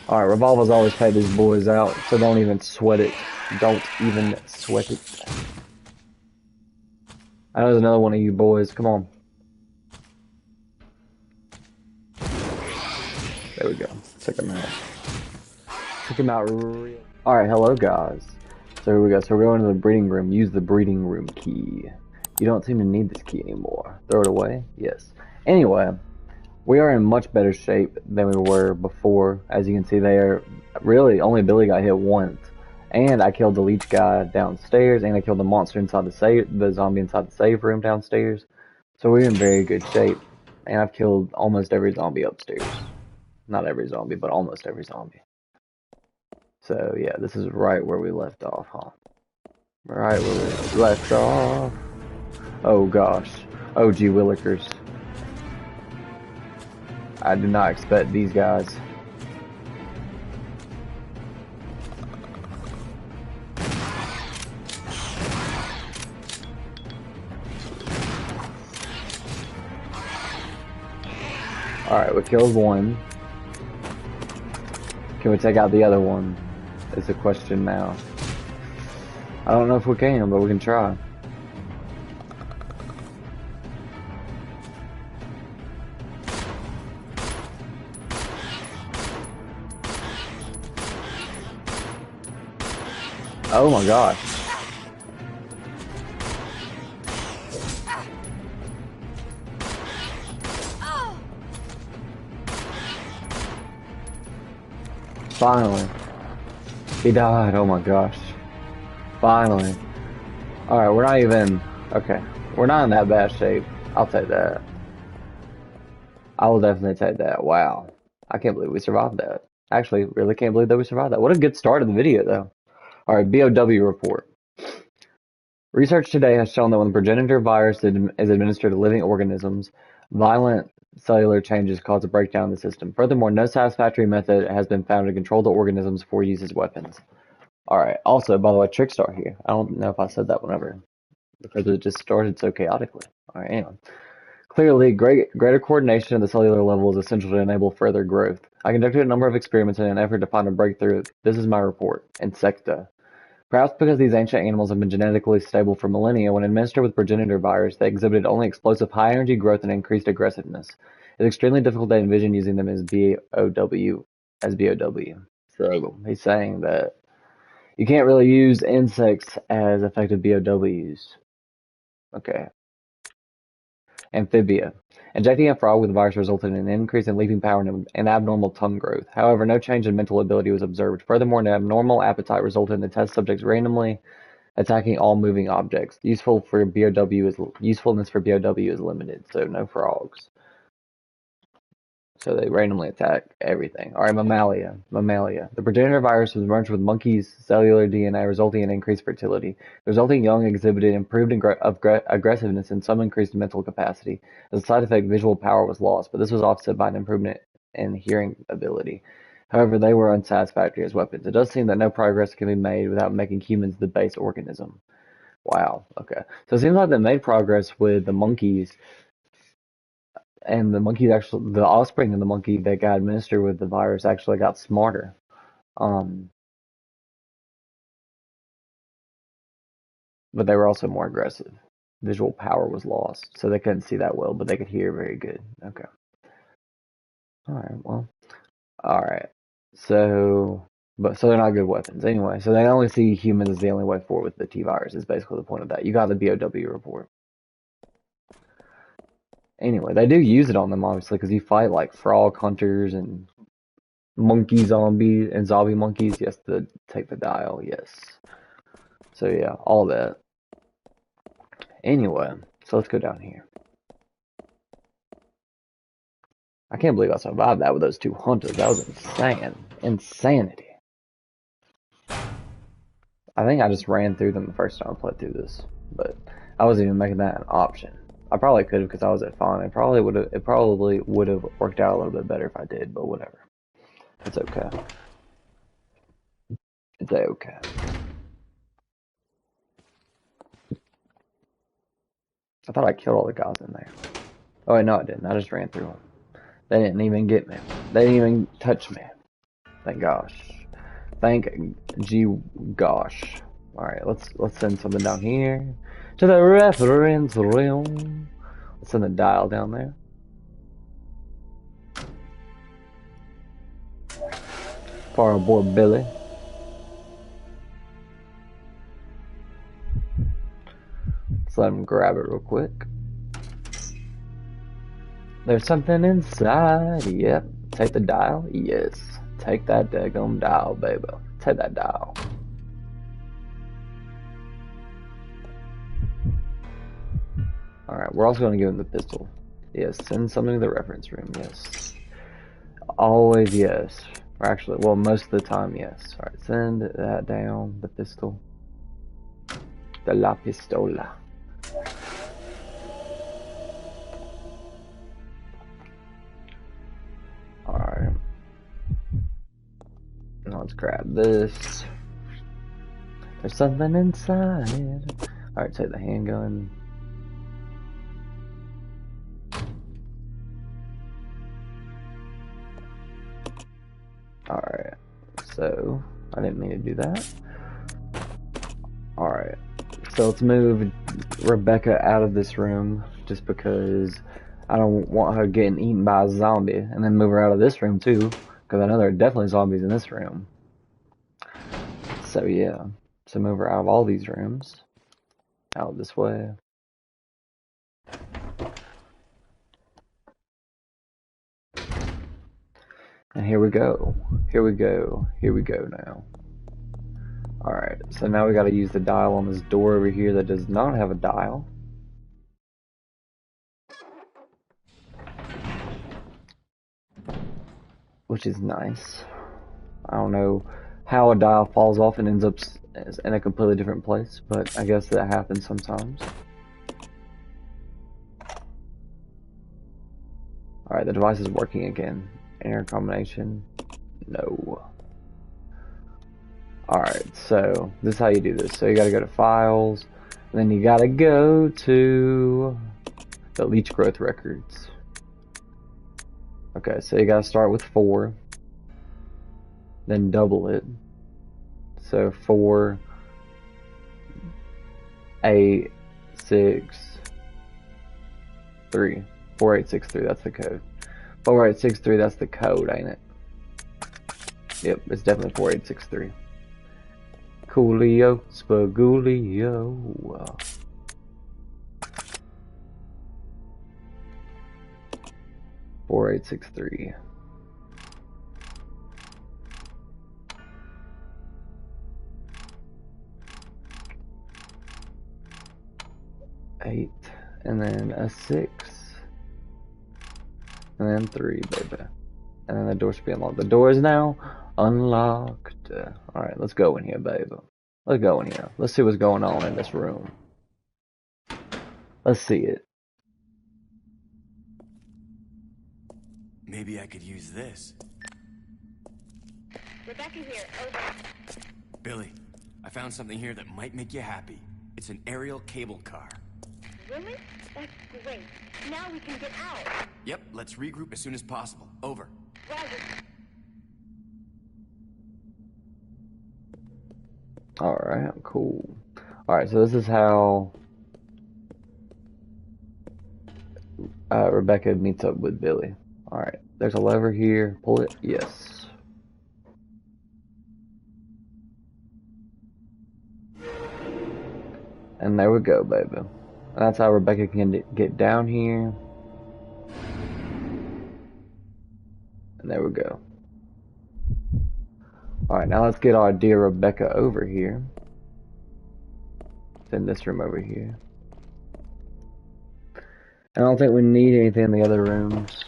Alright, Revolver's always paid these boys out, so don't even sweat it. Don't even sweat it. I know there's another one of you boys. Come on. There we go. Took him out. Took him out real. Alright, hello guys. So here we go. So we're going to the breeding room. Use the breeding room key. You don't seem to need this key anymore. Throw it away? Yes. Anyway, we are in much better shape than we were before. As you can see there, really only Billy got hit once. And I killed the leech guy downstairs, and I killed the monster inside the zombie inside the save room downstairs. So we're in very good shape. And I've killed almost every zombie upstairs. Not every zombie, but almost every zombie. So yeah, this is right where we left off, huh? Right where we left off. Oh gosh. Oh gee willikers. I did not expect these guys. Alright, we killed one. Can we take out the other one? Is the question now. I don't know if we can, but we can try. Oh my gosh. Finally. He died, oh my gosh. Finally. Alright, we're not even... Okay. We're not in that bad shape. I'll take that. I will definitely take that. Wow. I can't believe we survived that. Actually, really can't believe that we survived that. What a good start of the video, though. Alright, BOW report. Research today has shown that when the progenitor virus is administered to living organisms, violent cellular changes cause a breakdown in the system. Furthermore, no satisfactory method has been found to control the organisms for use as weapons. Alright, also, by the way, Trickstar here. I don't know if I said that whenever, because it just started so chaotically. Alright, anyway. Clearly, greater coordination at the cellular level is essential to enable further growth. I conducted a number of experiments in an effort to find a breakthrough. This is my report. Insecta. Perhaps because these ancient animals have been genetically stable for millennia, when administered with progenitor virus, they exhibited only explosive high-energy growth and increased aggressiveness. It's extremely difficult to envision using them as BOW. So he's saying that you can't really use insects as effective BOWs. Okay. Amphibia. Injecting a frog with the virus resulted in an increase in leaping power and abnormal tongue growth. However, no change in mental ability was observed. Furthermore, an abnormal appetite resulted in the test subjects randomly attacking all moving objects. Usefulness for BOW is limited, so no frogs. So they randomly attack everything. Alright, Mammalia. The progenitor virus was merged with monkeys' cellular DNA, resulting in increased fertility. The resulting young exhibited improved aggressiveness and some increased mental capacity. As a side effect, visual power was lost, but this was offset by an improvement in hearing ability. However, they were unsatisfactory as weapons. It does seem that no progress can be made without making humans the base organism. Wow, okay. So it seems like they made progress with the monkeys, and the offspring of the monkey that got administered with the virus actually got smarter. But they were also more aggressive. Visual power was lost, so they couldn't see that well, but they could hear very good. Okay. Alright, well. Alright. So they're not good weapons. Anyway, so they only see humans as the only way forward with the T-virus is basically the point of that. You got the BOW report. Anyway, they do use it on them, obviously, because you fight like frog hunters and monkey zombies and zombie monkeys. Yes, to take the dial, yes. So yeah, all that. Anyway, so let's go down here. I can't believe I survived that with those two hunters. That was insane. Insanity. I think I just ran through them the first time I played through this, but I wasn't even making that an option. I probably could have because I was at fun. It probably would have worked out a little bit better if I did, but whatever. It's okay. It's okay. I thought I killed all the guys in there. Oh wait, no I didn't. I just ran through them. They didn't even get me. They didn't even touch me. Thank gosh. Thank G gosh. Alright, let's send something down here. To the reference room. Let's send the dial down there. For our boy Billy. Let's let him grab it real quick. There's something inside. Yep. Take the dial. Yes. Take that daggone dial, baby. Take that dial. Alright, we're also going to give him the pistol. Yes, send something to the reference room. Yes. Always yes. Or actually, well, most of the time, yes. Alright, send that down. The pistol. The la pistola. Alright. Now let's grab this. There's something inside. Alright, take the handgun. Alright, so I didn't mean to do that. Alright, so let's move Rebecca out of this room just because I don't want her getting eaten by a zombie, and then move her out of this room too because I know there are definitely zombies in this room. So yeah, so move her out of all these rooms, out this way. And here we go. Here we go. Here we go now. Alright, so now we gotta use the dial on this door over here that does not have a dial. Which is nice. I don't know how a dial falls off and ends up in a completely different place, but I guess that happens sometimes. Alright, the device is working again. Error combination. No. Alright, so this is how you do this. So you gotta go to Files, and then you gotta go to the Leech Growth Records. Okay, so you gotta start with 4, then double it. So 4, 8, 6, 3. 4863, that's the code. 4863, that's the code, ain't it? Yep, it's definitely 4863. Coolio, Spagulio. Four 4863. Eight, and then a 6. And then 3, baby. And then the door should be unlocked. The door is now unlocked. Alright, let's go in here, baby. Let's go in here. Let's see what's going on in this room. Let's see it. Maybe I could use this. Rebecca here, over. Billy, I found something here that might make you happy. It's an aerial cable car. Really? That's great. Now we can get out. Yep, let's regroup as soon as possible. Over. Roger. Alright, cool. Alright, so this is how Rebecca meets up with Billy. Alright, there's a lever here. Pull it. Yes. And there we go, baby. And that's how Rebecca can get down here. And there we go. Alright, now let's get our dear Rebecca over here. It's in this room over here. I don't think we need anything in the other rooms.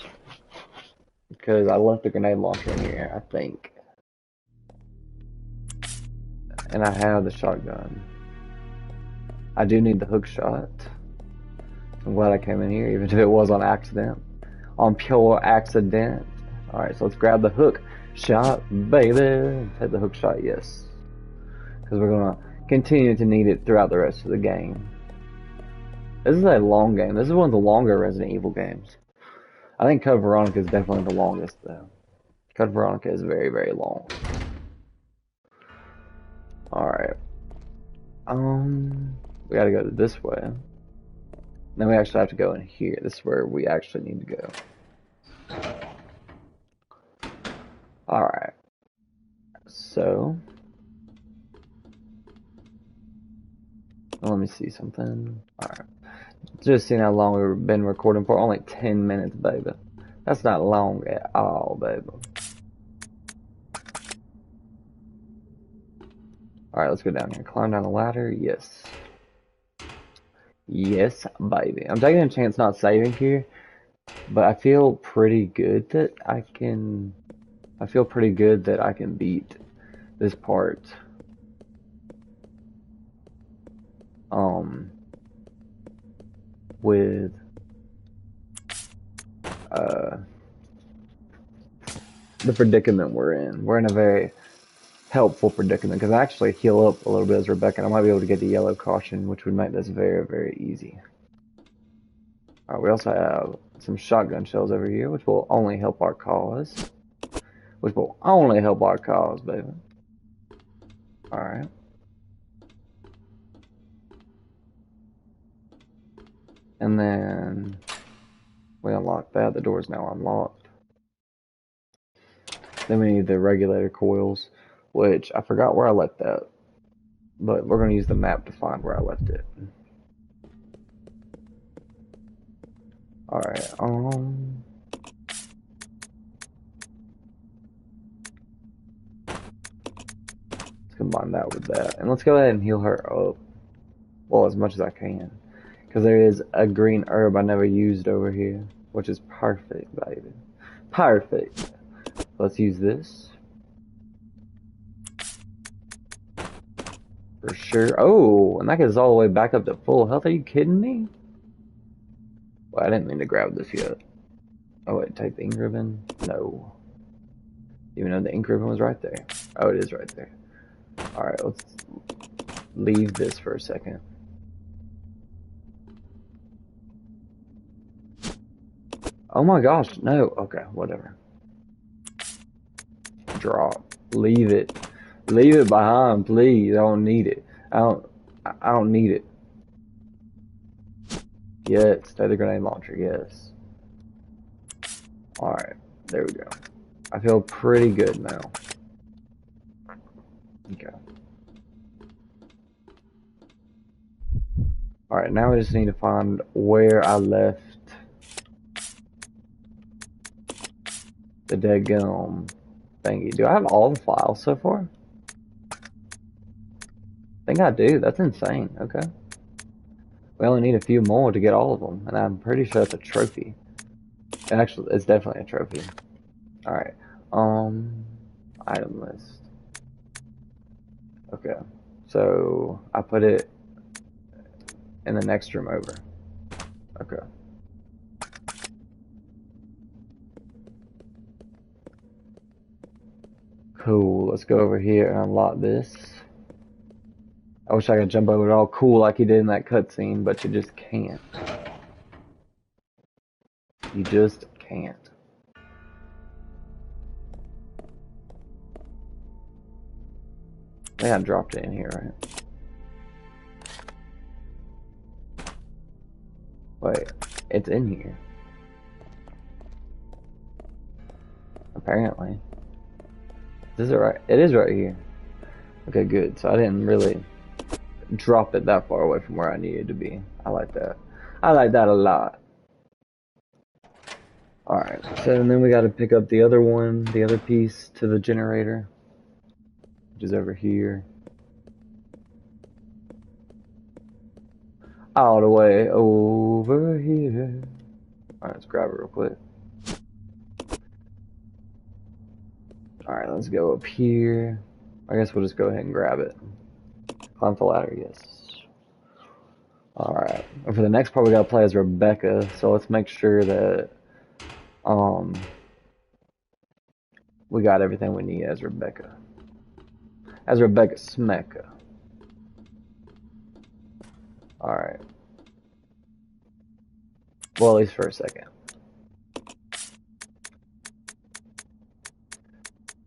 Because I left the grenade launcher in here, I think. And I have the shotgun. I do need the hook shot. I'm glad I came in here, even if it was on accident. On pure accident. Alright, so let's grab the hook shot, baby. Take the hook shot, yes. Because we're going to continue to need it throughout the rest of the game. This is a long game. This is one of the longer Resident Evil games. I think Code Veronica is definitely the longest, though. Code Veronica is very, very long. Alright. We gotta go this way. Then we actually have to go in here. This is where we actually need to go. Alright. So. Let me see something. Alright. Just seeing how long we've been recording for. Only 10 minutes, baby. That's not long at all, baby. Alright, let's go down here. Climb down the ladder. Yes. Yes, baby. I'm taking a chance not saving here. But I feel pretty good that I can... I feel pretty good that I can beat this part. With... the predicament we're in. We're in a very helpful predicament because I actually heal up a little bit as Rebecca, and I might be able to get the yellow caution, which would make this very, very easy. Alright, we also have some shotgun shells over here, which will only help our cause. Which will only help our cause, baby. Alright. And then we unlock that. The door is now unlocked. Then we need the regulator coils, which I forgot where I left that. But we're going to use the map to find where I left it. Alright, let's combine that with that. And let's go ahead and heal her up. Well, as much as I can. Because there is a green herb I never used over here. Which is perfect, baby. Perfect. Let's use this. For sure. Oh, and that gets all the way back up to full health. Are you kidding me? Well, I didn't mean to grab this yet. Oh, wait, take the ink ribbon? No. Even though the ink ribbon was right there. Oh, it is right there. Alright, let's leave this for a second. Oh my gosh, no. Okay, whatever. Drop. Leave it. Leave it behind, please. I don't need it. I don't need it. Yes, take the grenade launcher, yes. Alright, there we go. I feel pretty good now. Okay. Alright, now we just need to find where I left the dead gum thingy. Do I have all the files so far? I think I do. That's insane. Okay. We only need a few more to get all of them, and I'm pretty sure it's a trophy. Actually, it's definitely a trophy. Alright. Item list. Okay. So, I put it in the next room over. Okay. Cool. Let's go over here and unlock this. I wish I could jump over it all cool like he did in that cutscene, but you just can't. You just can't. I think I dropped it in here, right? Wait, it's in here. Apparently. Is it right? It is right here. Okay, good. So I didn't really drop it that far away from where I needed to be. I like that. I like that a lot. Alright, so then we gotta pick up the other one, the other piece to the generator, which is over here. All the way over here. Alright, let's grab it real quick. Alright, let's go up here. I guess we'll just go ahead and grab it. Climb the ladder, yes. Alright, and for the next part we gotta play as Rebecca, so let's make sure that we got everything we need as Rebecca. As Rebecca Smecca. Alright. Well, at least for a second.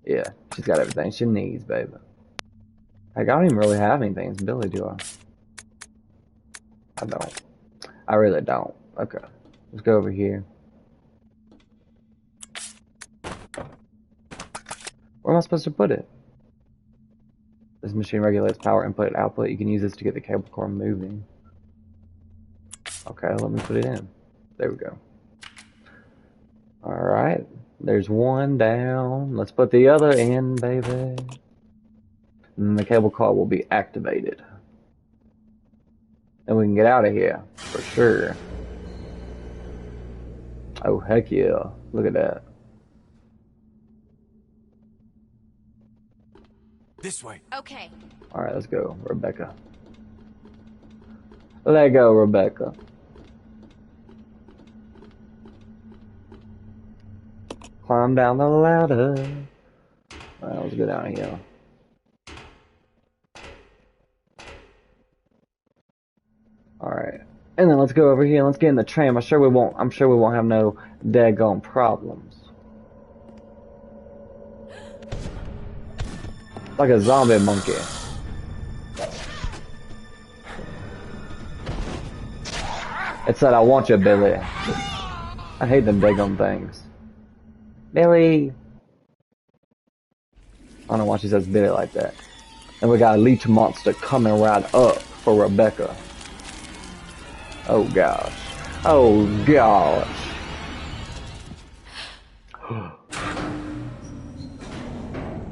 Yeah, she's got everything she needs, baby. Like, I don't even really have anything. It's Billy, do I? I don't. I really don't. Okay. Let's go over here. Where am I supposed to put it? This machine regulates power input and output. You can use this to get the cable car moving. Okay, let me put it in. There we go. Alright. There's one down. Let's put the other in, baby. And then the cable car will be activated. And we can get out of here. For sure. Oh, heck yeah. Look at that. This way. Okay. Alright, let's go, Rebecca. Let go, Rebecca. Climb down the ladder. Alright, let's go down here. Alright. And then let's go over here and let's get in the tram. I'm sure we won't have no daggone problems. Like a zombie monkey. It said, I want you, Billy. I hate them daggone things. Billy. I don't know why she says Billy like that. And we got a leech monster coming right up for Rebecca. Oh gosh. Oh gosh.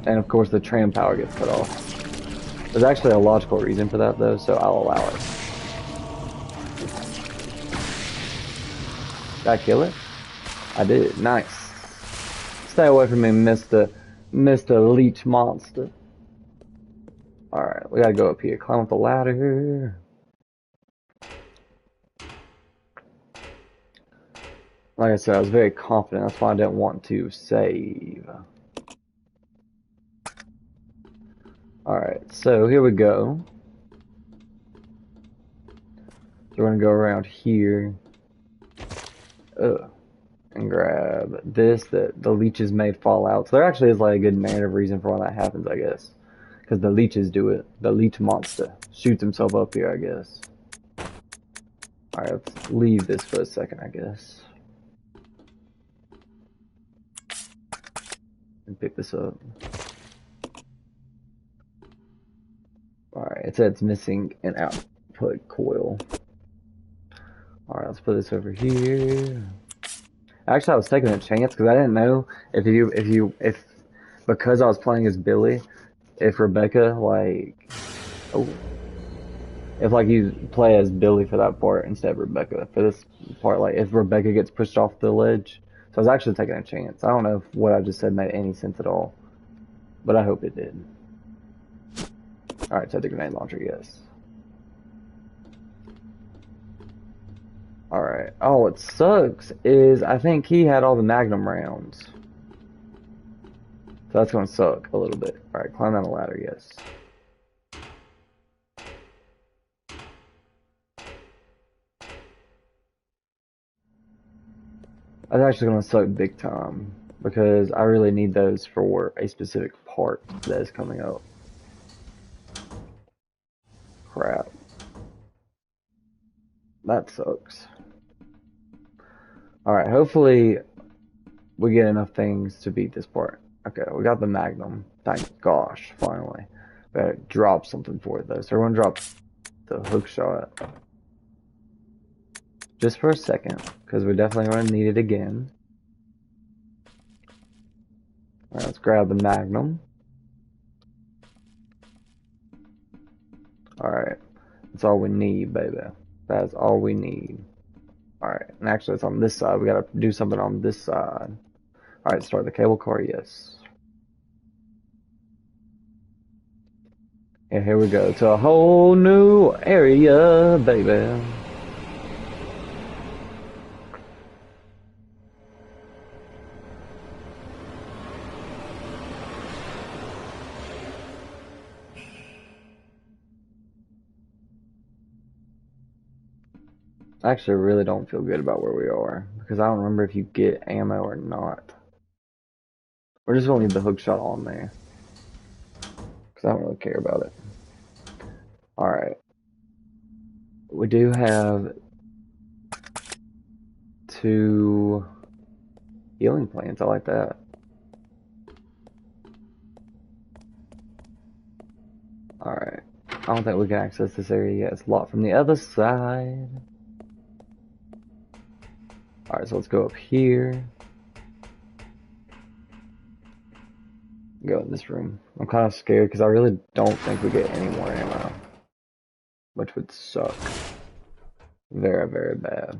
And of course the tram power gets cut off. There's actually a logical reason for that though, so I'll allow it. Did I kill it? I did. Nice. Stay away from me, Mr. Leech Monster. Alright, we gotta go up here. Climb up the ladder. Like I said, I was very confident. That's why I didn't want to save. Alright, so here we go. So we're gonna go around here. And grab this that the leeches made fall out. So there actually is like a good narrative reason for why that happens, I guess. Because the leeches do it. The leech monster shoots himself up here, I guess. Alright, let's leave this for a second, I guess. And pick this up. Alright, it said it's missing an output coil. Alright, let's put this over here. Actually, I was taking a chance because I didn't know if because I was playing as Billy, if Rebecca if like you play as Billy for that part instead of Rebecca for this part, like if Rebecca gets pushed off the ledge. So I was actually taking a chance. I don't know if what I just said made any sense at all, but I hope it did. All right, so the grenade launcher, yes. Alright. Oh, what sucks is I think he had all the Magnum rounds. So that's gonna suck a little bit. Alright, climb down the ladder, yes. That's actually gonna suck big time. Because I really need those for a specific part that is coming up. Crap. That sucks. Alright, hopefully we get enough things to beat this part. Okay, we got the Magnum. Thank gosh, finally. Better drop something for it though. So we're gonna drop the hook shot. Just for a second, because we're definitely gonna need it again. Alright, let's grab the Magnum. Alright, that's all we need, baby. That's all we need. Alright, and actually it's on this side. We gotta do something on this side. Alright, start the cable car, yes. And here we go to a whole new area, baby. I actually really don't feel good about where we are because I don't remember if you get ammo or not. We're just gonna leave the hook shot on there. Because I don't really care about it. Alright. We do have 2 healing plants. I like that. Alright. I don't think we can access this area yet. It's locked from the other side. Alright, so let's go up here. Go in this room. I'm kind of scared because I really don't think we get any more ammo. Which would suck. Very, very bad.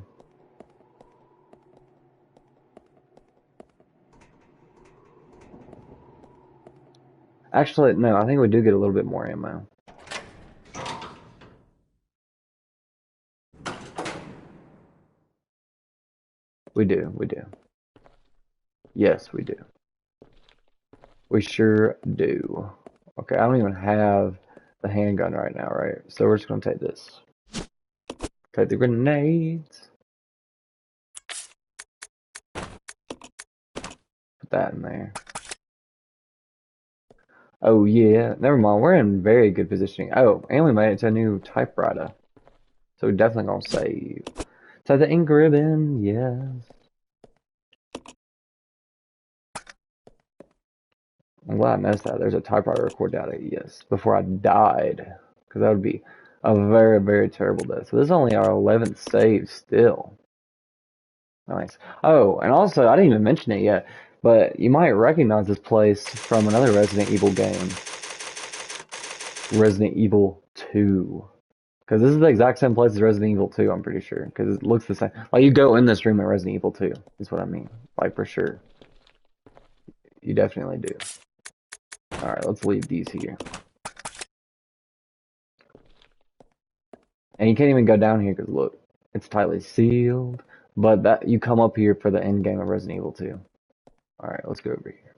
Actually, no, I think we do get a little bit more ammo. We do, we do. Yes, we do. We sure do. Okay, I don't even have the handgun right now, right? So we're just gonna take this. Take the grenades. Put that in there. Oh yeah, never mind. We're in very good positioning. Oh, and we made it to a new typewriter. So we're definitely gonna save. So the ink ribbon, yes. I'm glad I missed that. There's a typewriter record data, yes. Before I died. Because that would be a very, very terrible death. So this is only our 11th save still. Nice. Oh, and also, I didn't even mention it yet, but you might recognize this place from another Resident Evil game. Resident Evil 2. Because this is the exact same place as Resident Evil 2, I'm pretty sure. Because it looks the same. Like, you go in this room in Resident Evil 2, is what I mean. Like, for sure. You definitely do. Alright, let's leave these here. And you can't even go down here because look, it's tightly sealed. But that you come up here for the end game of Resident Evil 2. Alright, let's go over here.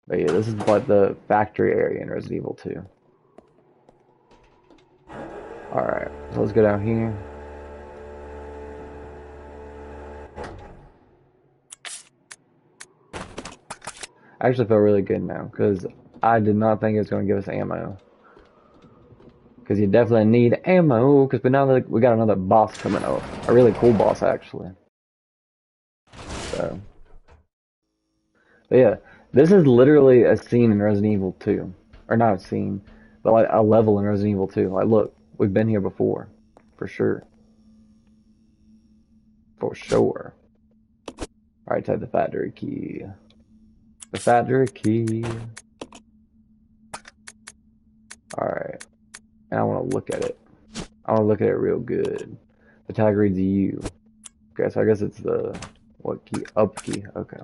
But yeah, this is like the factory area in Resident Evil 2. Alright, so let's go down here. I actually feel really good now, because I did not think it was going to give us ammo. Because you definitely need ammo, because we got another boss coming up. A really cool boss, actually. So. But yeah, this is literally a scene in Resident Evil 2. Or not a scene, but like a level in Resident Evil 2. Like, look, we've been here before. For sure. For sure. Alright, take the factory key. The factory key. Alright. And I want to look at it. I want to look at it real good. The tag reads U. Okay, so I guess it's the... What key? Up key. Okay.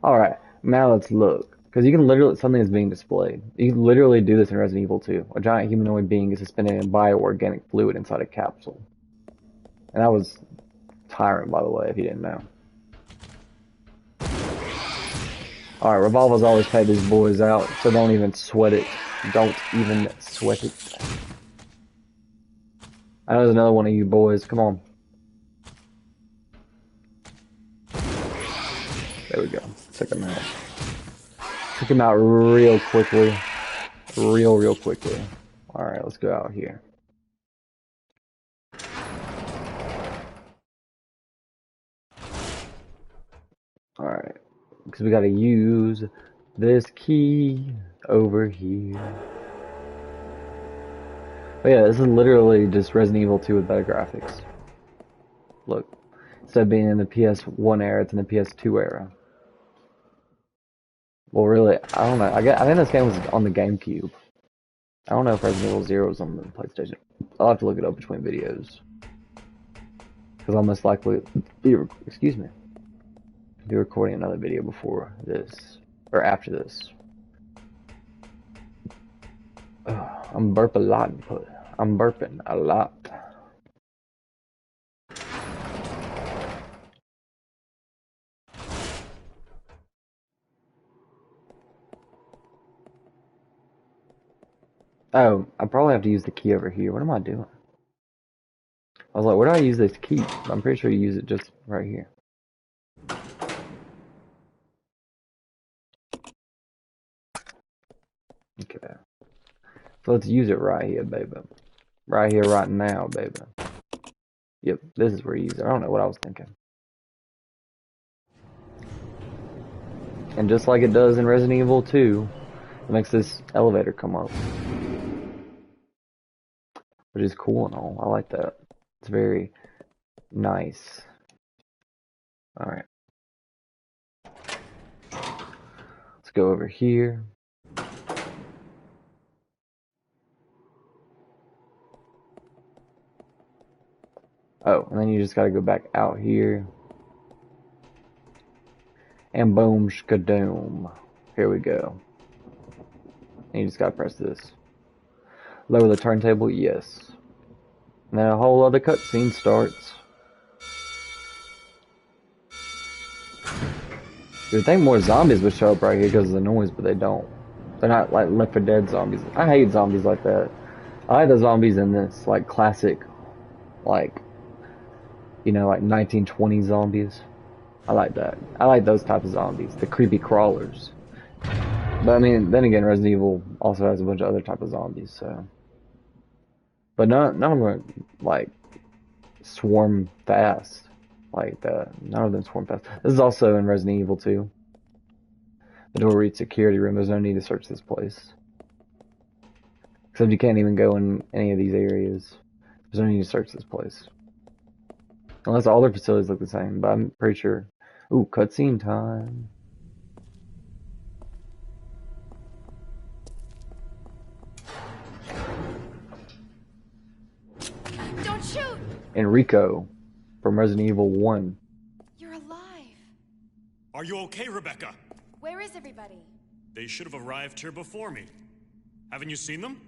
Alright. Now let's look. Because you can literally... Something is being displayed. You can literally do this in Resident Evil 2. A giant humanoid being is suspended in bioorganic fluid inside a capsule. And that was Tyrant, by the way, if you didn't know. Alright, Revolver's always paid these boys out, so don't even sweat it. Don't even sweat it. I know there's another one of you boys. Come on. There we go. Check him out. Took him out real quickly. Real quickly. Alright, let's go out here. Alright. Because we gotta use this key over here. But yeah, this is literally just Resident Evil 2 with better graphics. Look. Instead of being in the PS1 era, it's in the PS2 era. Well, really, I don't know. I think this game was on the GameCube. I don't know if Resident Evil 0 is on the PlayStation. I'll have to look it up between videos. Because I'll most likely be, be recording another video before this. Or after this. I'm burping a lot. I'm burping a lot. Oh, I probably have to use the key over here. What am I doing? I was like, where do I use this key? I'm pretty sure you use it just right here. Okay. So let's use it right here, baby. Right here, right now, baby. Yep, this is where you use it. I don't know what I was thinking. And just like it does in Resident Evil 2, it makes this elevator come up. Which is cool and all. I like that. It's very nice. Alright. Let's go over here. Oh, and then you just gotta go back out here. And boom, skadoom. Here we go. And you just gotta press this. Lower the turntable, yes. And then a whole other cutscene starts. You'd think more zombies would show up right here because of the noise, but they don't. They're not like Left 4 Dead zombies. I hate zombies like that. I like the zombies in this, like classic, like, you know, like 1920s zombies. I like that. I like those type of zombies, the creepy crawlers. But I mean, then again, Resident Evil also has a bunch of other type of zombies, so. But none of them are, like, swarm fast. Like that. None of them swarm fast. This is also in Resident Evil 2. The door reads security room. There's no need to search this place. Except you can't even go in any of these areas. There's no need to search this place. Unless all their facilities look the same, but I'm pretty sure. Ooh, cutscene time. Don't shoot! Enrico from Resident Evil 1. You're alive. Are you okay, Rebecca? Where is everybody? They should have arrived here before me. Haven't you seen them?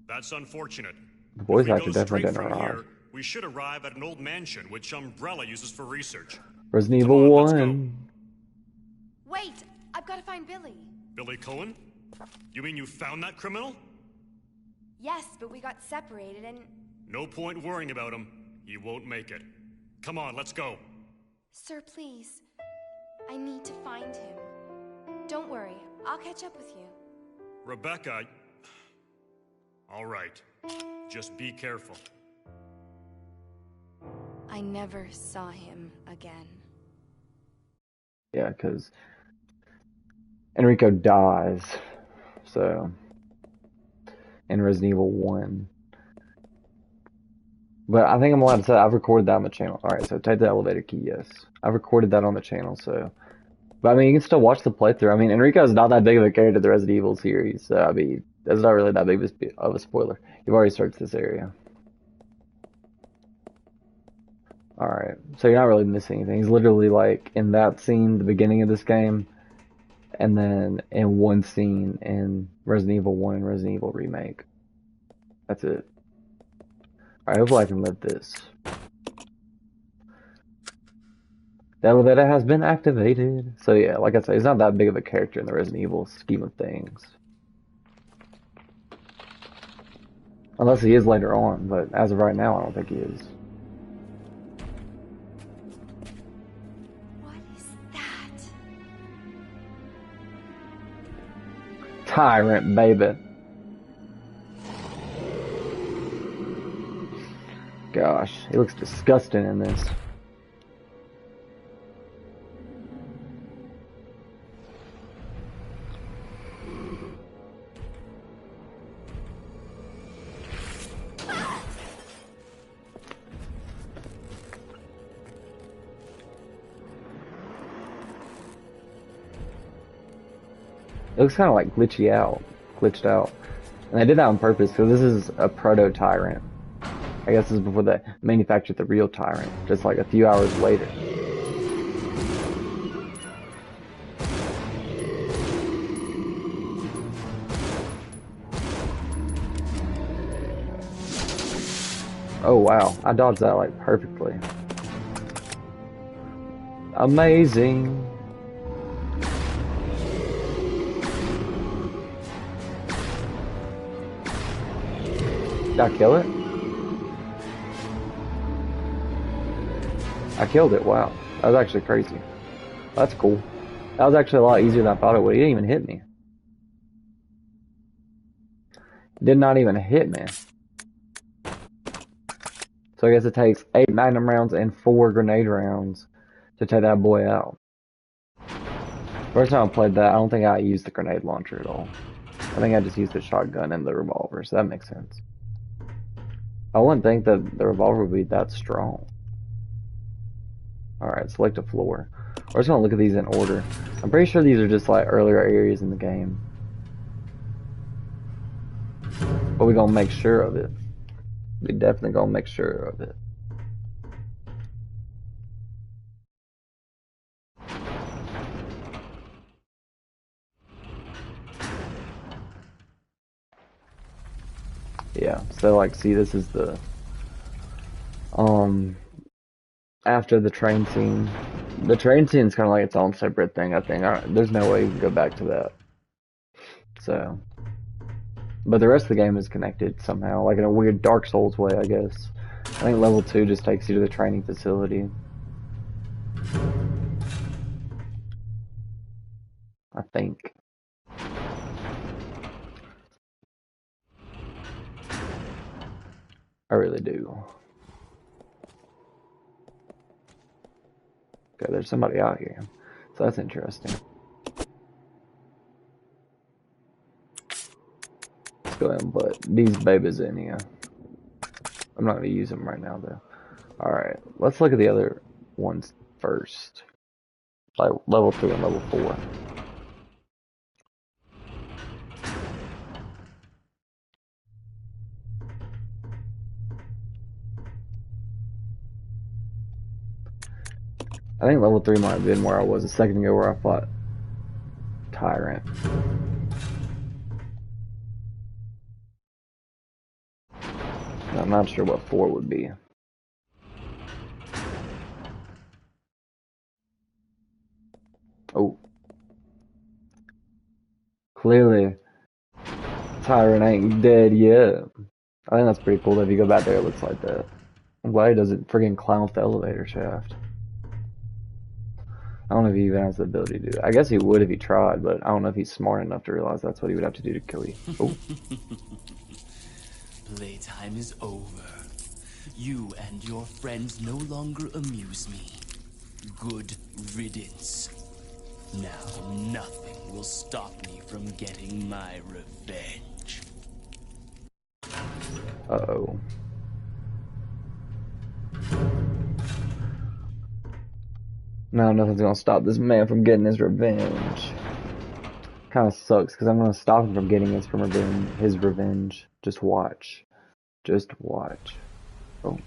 That's unfortunate. The voice If we actor go definitely straight didn't from arrive. here, we should arrive at an old mansion which Umbrella uses for research. Resident Come Evil on, let's 1. Wait! I've got to find Billy. Billy Coen? You mean you found that criminal? Yes, but we got separated and... No point worrying about him. He won't make it. Come on, let's go. Sir, please. I need to find him. Don't worry. I'll catch up with you. Rebecca... All right. Just be careful. I never saw him again. Yeah, because Enrico dies. So, in Resident Evil 1. But I think I'm allowed to say I've recorded that on the channel. Alright, so take the elevator key, yes. I've recorded that on the channel, so. But I mean, you can still watch the playthrough. I mean, Enrico's not that big of a character in the Resident Evil series, so I mean, that's not really that big of a spoiler. You've already searched this area. Alright, so you're not really missing anything. He's literally like in that scene, the beginning of this game, and then in one scene in Resident Evil 1 and Resident Evil Remake. That's it. Alright, hopefully I can lift this. The elevator has been activated. So yeah, like I said, he's not that big of a character in the Resident Evil scheme of things. Unless he is later on, but as of right now, I don't think he is. What is that? Tyrant, baby. Gosh, he looks disgusting in this. It looks kind of like glitched out. And they did that on purpose because this is a Proto-Tyrant. I guess this is before they manufactured the real Tyrant, just like a few hours later. Oh wow, I dodged that like perfectly. Amazing. Did I kill it? I killed it. Wow. That was actually crazy. That's cool. That was actually a lot easier than I thought it would. He didn't even hit me. Did not even hit me. So I guess it takes 8 magnum rounds and 4 grenade rounds to take that boy out. First time I played that, I don't think I used the grenade launcher at all. I think I just used the shotgun and the revolver, so that makes sense. I wouldn't think that the revolver would be that strong. Alright, select a floor. We're just gonna look at these in order. I'm pretty sure these are just like earlier areas in the game. But we're gonna make sure of it. We definitely gonna make sure of it. Yeah, so like, see, this is the, after the train scene. The train scene is kind of like its own separate thing, I think. There's no way you can go back to that. So, but the rest of the game is connected somehow, like in a weird Dark Souls way, I guess. I think level 2 just takes you to the training facility. I think. I really do. Okay, there's somebody out here. So that's interesting. Let's go ahead and put these babies in here. I'm not going to use them right now, though. Alright, let's look at the other ones first. Like level 3 and level 4. I think level 3 might have been where I was a second ago where I fought Tyrant. I'm not sure what 4 would be. Oh. Clearly, Tyrant ain't dead yet. I think that's pretty cool that if you go back there it looks like that. I'm glad he doesn't friggin' climb off the elevator shaft. I don't know if he even has the ability to do it. I guess he would if he tried, but I don't know if he's smart enough to realize that's what he would have to do to kill you. Oh. Playtime is over. You and your friends no longer amuse me. Good riddance. Now nothing will stop me from getting my revenge. Uh-oh. No, nothing's gonna stop this man from getting his revenge. Kinda sucks, because I'm gonna stop him from getting his revenge. Just watch. Just watch. Oh.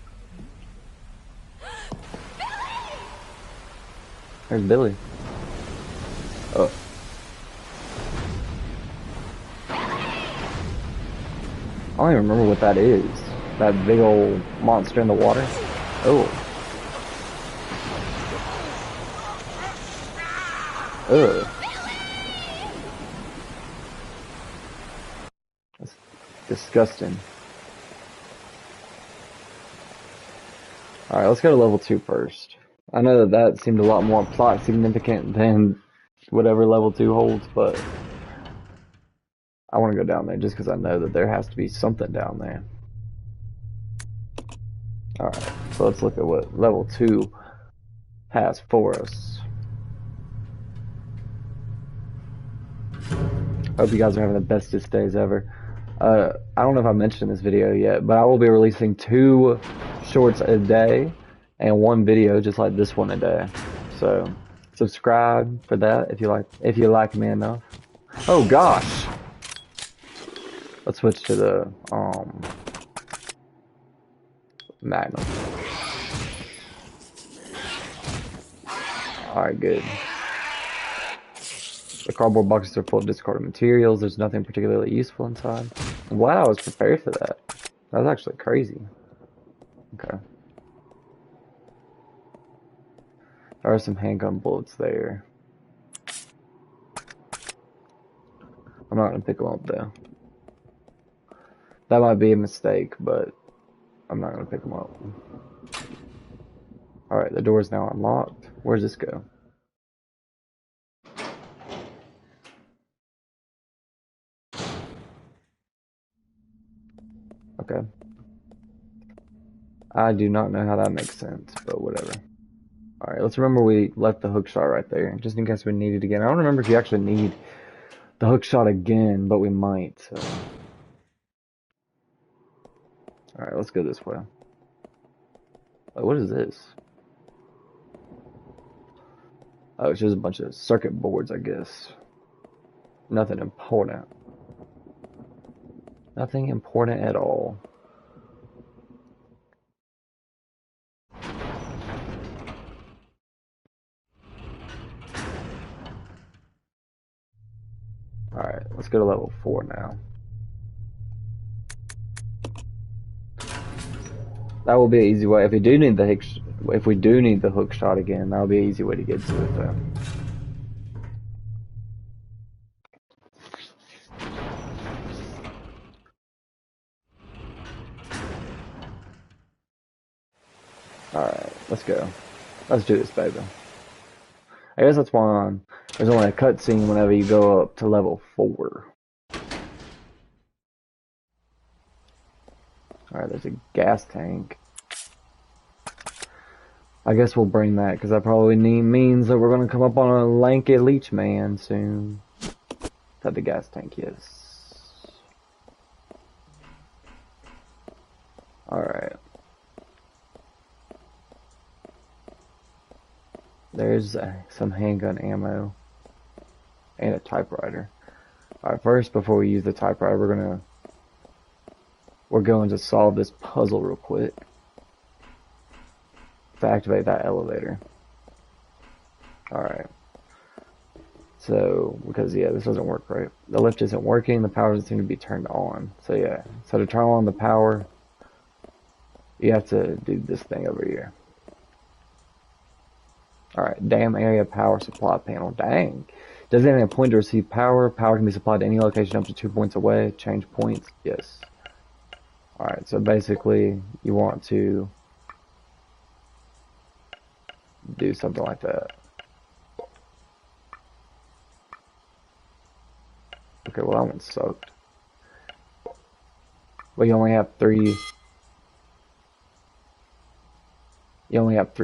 There's Billy. Oh. I don't even remember what that is. That big old monster in the water. Oh. Ugh. That's disgusting. Alright, let's go to level 2 first. I know that seemed a lot more plot significant than whatever level 2 holds, but I want to go down there just because I know that there has to be something down there. Alright, so let's look at what level 2 has for us. Hope you guys are having the bestest days ever. I don't know if I mentioned in this video yet, but I will be releasing 2 shorts a day and 1 video just like this one a day. So subscribe for that if you like me enough. Oh gosh. Let's switch to the Magnum. Alright, good. The cardboard boxes are full of discarded materials. There's nothing particularly useful inside. I'm glad I was prepared for that. That was actually crazy. Okay. There are some handgun bullets there. I'm not going to pick them up though. That might be a mistake, but I'm not going to pick them up. Alright, the door is now unlocked. Where does this go? Okay. I do not know how that makes sense, but whatever. Alright, let's remember we left the hook shot right there, just in case we need it again. I don't remember if you actually need the hook shot again, but we might, so. Alright, let's go this way. Oh, what is this? Oh, it's just a bunch of circuit boards, I guess. Nothing important. Nothing important at all. Alright, let's go to level 4 now. That will be an easy way. If we do need the hook shot again, that'll be an easy way to get to it though. Alright, let's go. Let's do this, baby. I guess that's why there's only a cutscene whenever you go up to level 4. Alright, there's a gas tank. I guess we'll bring that, because that probably means that we're going to come up on a lanky leech man soon. Is that the gas tank? Yes. Alright. There's some handgun ammo. And a typewriter. Alright, first, before we use the typewriter, we're going to solve this puzzle real quick. To activate that elevator. Alright. So, because, yeah, this doesn't work right. The lift isn't working, the power doesn't seem to be turned on. So, yeah. So, to turn on the power, you have to do this thing over here. Alright, damn area power supply panel. Dang. Designating a point to receive power. Power can be supplied to any location up to 2 points away. Change points. Yes. Alright, so basically, you want to do something like that. Okay, well that one sucked. Well, you only have 3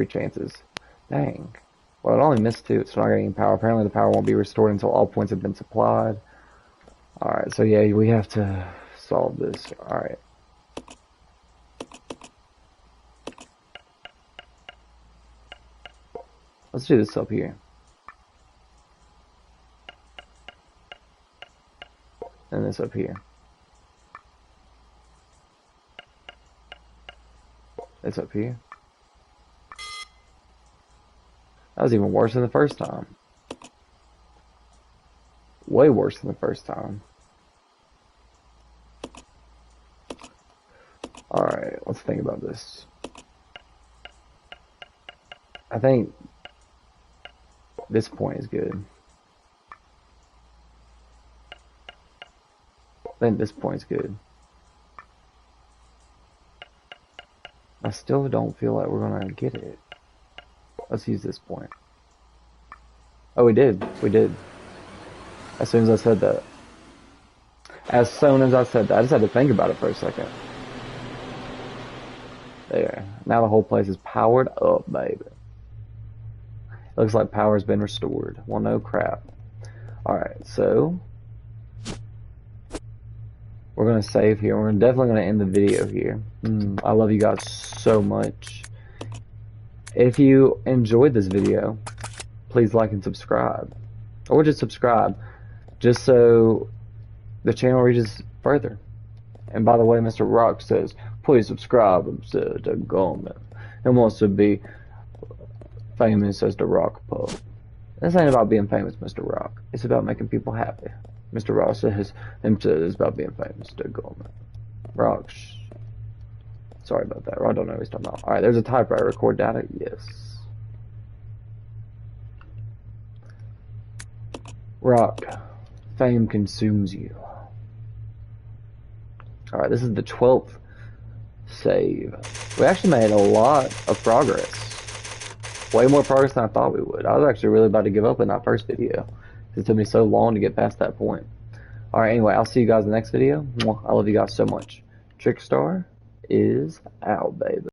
chances. Dang. Well, it only missed 2. It's not getting power. Apparently the power won't be restored until all points have been supplied. Alright, so yeah, we have to solve this. Alright. Let's do this up here. And this up here. It's up here. That was even worse than the first time. Way worse than the first time. Alright, let's think about this. I think this point is good. I think this point's good. I still don't feel like we're gonna get it. Let's use this point. Oh, we did. We did. As soon as I said that. As soon as I said that. I just had to think about it for a second. There. Now the whole place is powered up, baby. Looks like power's been restored. Well, no crap. Alright, so we're going to save here. We're definitely going to end the video here. I love you guys so much. If you enjoyed this video, please like and subscribe. Or just subscribe. Just so the channel reaches further. And by the way, Mr. Rock says, please subscribe to Coen. He wants to be famous as the Rock Pub. This ain't about being famous, Mr. Rock. It's about making people happy. Mr. Rock says it's about being famous to Coen. Rock, sorry about that. I don't know what he's talking about. Alright, there's a typewriter. Record data? Yes. Rock, fame consumes you. Alright, this is the 12th save. We actually made a lot of progress. way more progress than I thought we would. I was actually really about to give up in that first video. It took me so long to get past that point. Alright, anyway, I'll see you guys in the next video. I love you guys so much. Trickstar is out, baby.